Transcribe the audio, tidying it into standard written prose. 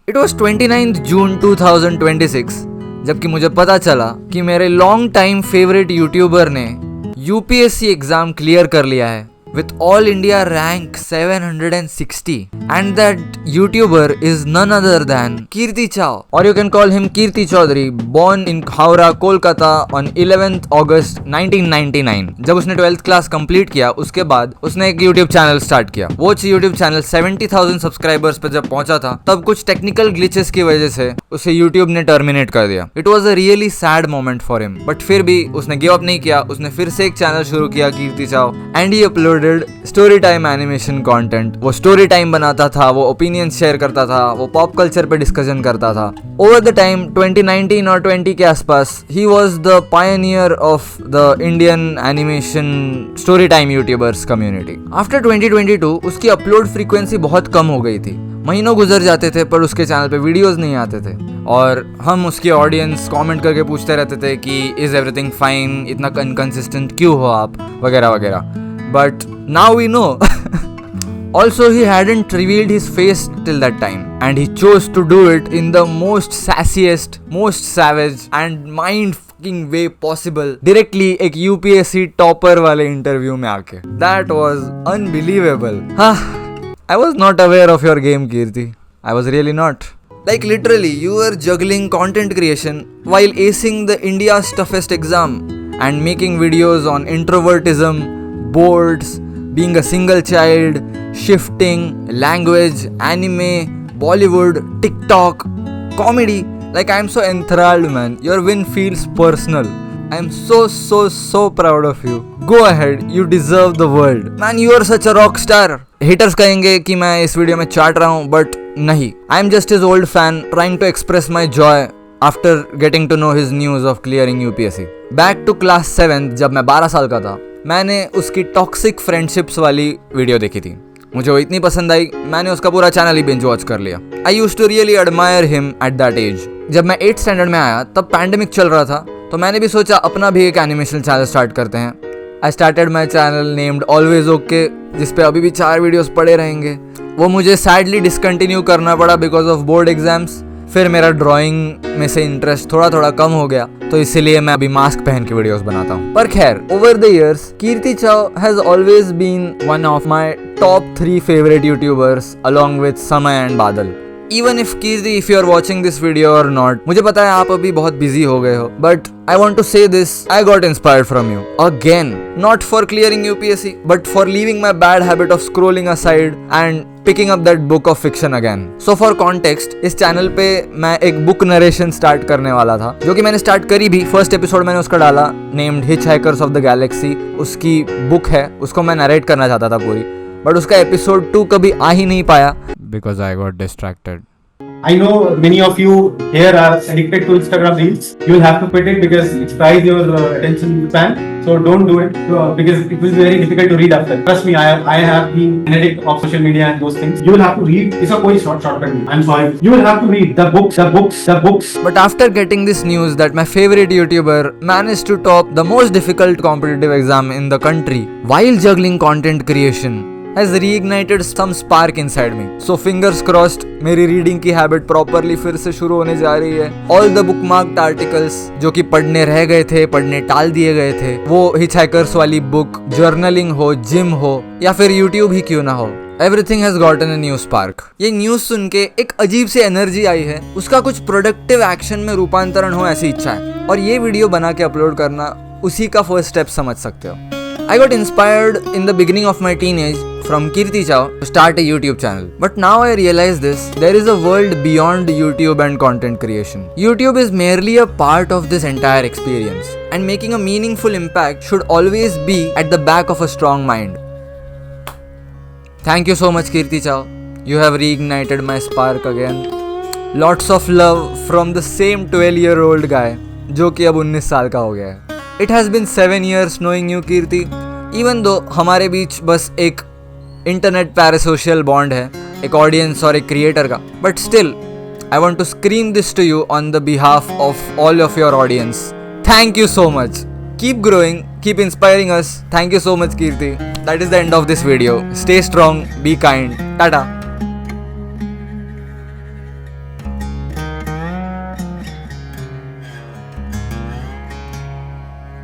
It was 29 जून 2026 जबकि मुझे पता चला कि मेरे लॉन्ग टाइम फेवरेट यूट्यूबर ने यूपीएससी एग्जाम क्लियर कर लिया है with all India rank 760 and that YouTuber is none other than Kirti Chao, or you can call him Kirti Chaudhary, born in Howrah, Kolkata on 11th August 1999। जब उसने 12th class complete किया उसके बाद उसने एक YouTube चैनल स्टार्ट किया। वो YouTube channel 70,000 subscribers पे जब पहुंचा था तब कुछ टेक्निकल ग्लिचेस की वजह से उसे YouTube ने टर्मिनेट कर दिया। It was a really sad moment for him, but फिर भी उसने गिव अप नहीं किया। उसने फिर से एक चैनल शुरू किया कीर्ति चाव and he uploaded story time animation content. वो स्टोरी टाइम बनाता था, वो ओपिनियंस शेयर करता था, वो पॉप कल्चर पे डिस्कशन करता था। ओवर द टाइम 2019 और 20 के आसपास he was the Pioneer of the Indian animation story time YouTubers community. After 2022 उसकी अपलोड फ्रीक्वेंसी बहुत कम हो गई थी। महीनों गुजर जाते थे पर उसके चैनल पे वीडियोस नहीं आते थे और हम उसके ऑडियंस कमेंट करके पूछते रहते थे कि इज एवरीथिंग फाइन, इतना इनकंसिस्टेंट क्यों हो आप, वगैरह वगैरह। But now we know. Also, he hadn't revealed his face till that time, and he chose to do it in the most sassiest, most savage and mind-fucking way possible. Directly एक UPSC topper वाले interview में आके. That was unbelievable. I was not aware of your game, Kirti. I was really not. Like literally, you were juggling content creation while acing the India's toughest exam and making videos on introvertism, boards, being a single child, shifting, language, anime, Bollywood, TikTok, comedy. Like I'm so enthralled, man. Your win feels personal. I'm so proud of you. Go ahead, you deserve the world. Man, you are such a rock star. Haters कहेंगे कि मैं इस video में चाट रहा हूँ, but नहीं. I'm just his old fan trying to express my joy after getting to know his news of clearing UPSC. Back to class 7 जब मैं 12 साल का था, मैंने उसकी टॉक्सिक फ्रेंडशिप्स वाली वीडियो देखी थी। मुझे वो इतनी पसंद आई, मैंने उसका पूरा चैनल ही बिंज वॉच कर लिया। I used to really admire him at that age. जब मैं 8th स्टैंडर्ड में आया तब पैंडेमिक चल रहा था, तो मैंने भी सोचा अपना भी एक एनिमेशन चैनल स्टार्ट करते हैं। I started my channel named always okay, जिसपे अभी भी 4 वीडियोस पड़े रहेंगे। वो मुझे सैडली डिसकंटिन्यू करना पड़ा बिकॉज ऑफ बोर्ड एग्जाम्स। फिर मेरा ड्राइंग में से इंटरेस्ट थोड़ा कम हो गया, तो इसीलिए मैं अभी मास्क पहन के वीडियोस बनाता हूँ। पर खैर, over the years Kirti Chow has always been one of my top 3 favourite youtubers along with Samay and Badal. Even if Kirti, if you are watching this video or not, मुझे पता है आप अभी बहुत busy हो गए हो, but I want to say this, I got inspired from you. Again, not for clearing UPSC, but for leaving my bad habit of scrolling aside and picking up that book of fiction again. So for context, इस channel पे मैं एक book narration start करने वाला था, जो कि मैंने स्टार्ट करी भी। फर्स्ट एपिसोड मैंने उसका डाला, named Hitchhikers of the Galaxy। उसकी बुक है, उसको मैं नरेट करना चाहता था पूरी, बट उसका एपिसोड 2 कभी आ ही नहीं पाया because I got distracted. I know many of you here are addicted to Instagram Reels. You will have to quit it because it fries your attention span. So don't do it because it will be very difficult to read after. Trust me, I have been an addict of social media and those things. You will have to read. इसका कोई shortcut नहीं. I'm sorry. You will have to read the books. But after getting this news that my favorite YouTuber managed to top the most difficult competitive exam in the country while juggling content creation has reignited some spark inside me. So fingers crossed, मेरी reading की habit properly फिर से शुरू होने जा रही है। All the bookmarked articles जो कि पढ़ने रह गए थे, पढ़ने टाल दिए गए थे, वो हिचहाइकर्स वाली बुक, जर्नलिंग हो, जिम हो या फिर यूट्यूब ही क्यों ना हो, Everything has gotten a new spark. ये न्यूज सुन के एक अजीब सी एनर्जी आई है, उसका कुछ प्रोडक्टिव एक्शन में रूपांतरण हो ऐसी इच्छा है, और ये वीडियो बना के अपलोड करना उसी का फर्स्ट स्टेप समझ सकते हो। I got inspired in the beginning of my teenage from Kirti Chao to start a YouTube channel. But now I realize this, there is a world beyond YouTube and content creation. YouTube is merely a part of this entire experience, and making a meaningful impact should always be at the back of a strong mind. Thank you so much, Kirti Chao. You have reignited my spark again. Lots of love from the same 12-year-old guy जो कि अब 19 साल का हो गया है। It has been 7 years knowing you, Kirti. Even though हमारे बीच बस एक इंटरनेट पैरासोशियल बॉन्ड है, एक ऑडियंस और एक क्रिएटर का, but still I want to scream this to you on the behalf of all of your audience. Thank you so much. Keep growing, keep inspiring us. Thank you so much, Kirti. That is the end of this video. Stay strong, be kind. Tata.